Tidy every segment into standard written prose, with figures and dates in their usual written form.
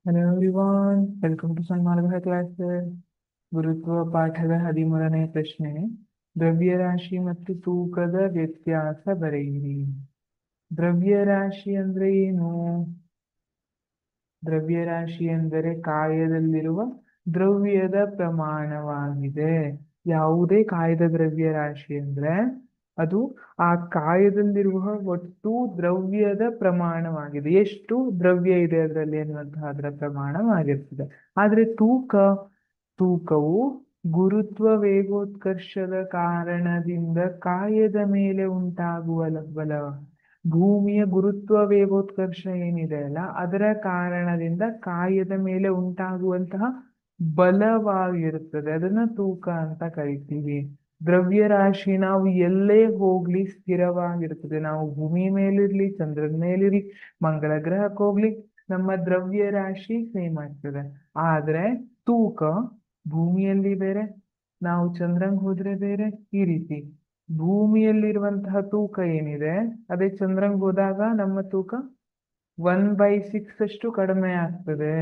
Hello everyone, welcome to Sanmarga classes. ಗುರುತ್ವ ಪಾಠದ 13ನೇ ಪ್ರಶ್ನೆ. ದ್ರವ್ಯರಾಶಿ ಮತ್ತು ತೂಕದ ವ್ಯತ್ಯಾಸ ಬರೆಯಿರಿ. ದ್ರವ್ಯರಾಶಿ ಅಂದ್ರೆ ಏನು? ದ್ರವ್ಯರಾಶಿ ಎಂದರೆ ಕಾಯದಲ್ಲಿರುವ ದ್ರವ್ಯದ ಪ್ರಮಾಣವಾಗಿದೆ. ಯಾವುದೇ ಕಾಯದ ದ್ರವ್ಯರಾಶಿ ಅಂದ್ರೆ ಅದು ಆ ಕಾಯದಲ್ಲಿರುವ ಒಟ್ಟು ದ್ರವ್ಯದ ಪ್ರಮಾಣವಾಗಿದೆ. ಎಷ್ಟು ದ್ರವ್ಯ ಇದೆ ಅದರಲ್ಲಿ ಎನ್ನುವಂತಹ ಅದರ ಪ್ರಮಾಣವಾಗಿರ್ತದೆ. ಆದ್ರೆ ತೂಕವು ಗುರುತ್ವ ವೇಗೋತ್ಕರ್ಷದ ಕಾರಣದಿಂದ ಕಾಯದ ಮೇಲೆ ಉಂಟಾಗುವ ಬಲ, ಭೂಮಿಯ ಗುರುತ್ವ ವೇಗೋತ್ಕರ್ಷ ಏನಿದೆ ಅಲ್ಲ, ಅದರ ಕಾರಣದಿಂದ ಕಾಯದ ಮೇಲೆ ಉಂಟಾಗುವಂತಹ ಬಲವಾಗಿರುತ್ತದೆ. ಅದನ್ನ ತೂಕ ಅಂತ ಕರಿತೀವಿ. ದ್ರವ್ಯರಾಶಿ ನಾವು ಎಲ್ಲೇ ಹೋಗ್ಲಿ ಸ್ಥಿರವಾಗಿರ್ತದೆ. ನಾವು ಭೂಮಿ ಮೇಲಿರ್ಲಿ, ಚಂದ್ರನ ಮೇಲಿರ್ಲಿ, ಮಂಗಳ ಗ್ರಹಕ್ಕೆ ಹೋಗ್ಲಿ, ನಮ್ಮ ದ್ರವ್ಯರಾಶಿ ಸೇಮ್ ಆಗ್ತದೆ. ಆದ್ರೆ ತೂಕ ಭೂಮಿಯಲ್ಲಿ ಬೇರೆ, ನಾವು ಚಂದ್ರಂಗ್ ಹೋದ್ರೆ ಬೇರೆ. ಈ ರೀತಿ ಭೂಮಿಯಲ್ಲಿರುವಂತಹ ತೂಕ ಏನಿದೆ, ಅದೇ ಚಂದ್ರಂಗ್ ಹೋದಾಗ ನಮ್ಮ ತೂಕ 1/6 ಅಷ್ಟು ಕಡಿಮೆ ಆಗ್ತದೆ.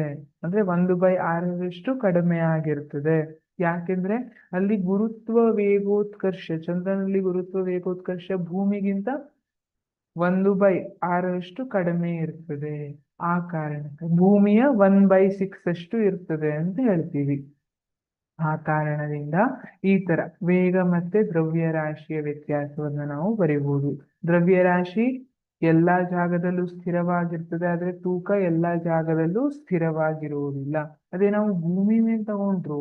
ಅಂದ್ರೆ 1/6 ಕಡಿಮೆ ಆಗಿರ್ತದೆ. ಯಾಕೆಂದ್ರೆ ಅಲ್ಲಿ ಗುರುತ್ವ ವೇಗೋತ್ಕರ್ಷ, ಚಂದ್ರನಲ್ಲಿ ಗುರುತ್ವ ವೇಗೋತ್ಕರ್ಷ ಭೂಮಿಗಿಂತ 1/6 ಕಡಿಮೆ ಇರ್ತದೆ. ಆ ಕಾರಣಕ್ಕೆ ಭೂಮಿಯ 1/6 ಅಷ್ಟು ಇರ್ತದೆ ಅಂತ ಹೇಳ್ತೀವಿ. ಆ ಕಾರಣದಿಂದ ಈ ತರ ವೇಗ ಮತ್ತೆ ದ್ರವ್ಯರಾಶಿಯ ವ್ಯತ್ಯಾಸವನ್ನ ನಾವು ಬರೀಬಹುದು. ದ್ರವ್ಯರಾಶಿ ಎಲ್ಲಾ ಜಾಗದಲ್ಲೂ ಸ್ಥಿರವಾಗಿರ್ತದೆ, ಆದ್ರೆ ತೂಕ ಎಲ್ಲಾ ಜಾಗದಲ್ಲೂ ಸ್ಥಿರವಾಗಿರುವುದಿಲ್ಲ. ಅದೇ ನಾವು ಭೂಮಿ ಮೇಲೆ ತಗೊಂಡ್ರು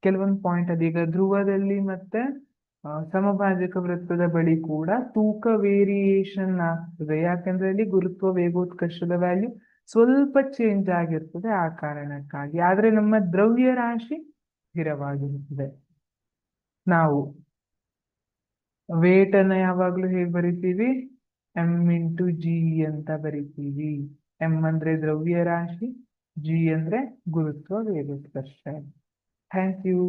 ಕೆಲವೊಂದು ಪಾಯಿಂಟ್ ಅದೀಗ ಧ್ರುವದಲ್ಲಿ ಮತ್ತೆ ಸಮಭಾಜಕ ವೃತ್ತದ ಬಳಿ ಕೂಡ ತೂಕ ವೇರಿಯೇಷನ್ ಆಗ್ತದೆ. ಯಾಕಂದ್ರೆ ಅಲ್ಲಿ ಗುರುತ್ವ ವೇಗೋತ್ಕರ್ಷದ ವ್ಯಾಲ್ಯೂ ಸ್ವಲ್ಪ ಚೇಂಜ್ ಆಗಿರ್ತದೆ. ಆ ಕಾರಣಕ್ಕಾಗಿ ಆದ್ರೆ ನಮ್ಮ ದ್ರವ್ಯರಾಶಿ ಸ್ಥಿರವಾಗಿರುತ್ತದೆ. ನಾವು ವೇಟ್ ಅನ್ನ ಯಾವಾಗ್ಲೂ ಹೇಗೆ ಬರಿತೀವಿ? m×g ಅಂತ ಬರಿತೀವಿ. m ಅಂದ್ರೆ ದ್ರವ್ಯರಾಶಿ, g ಅಂದ್ರೆ ಗುರುತ್ವ ವೇಗೋತ್ಕರ್ಷ. Thank you.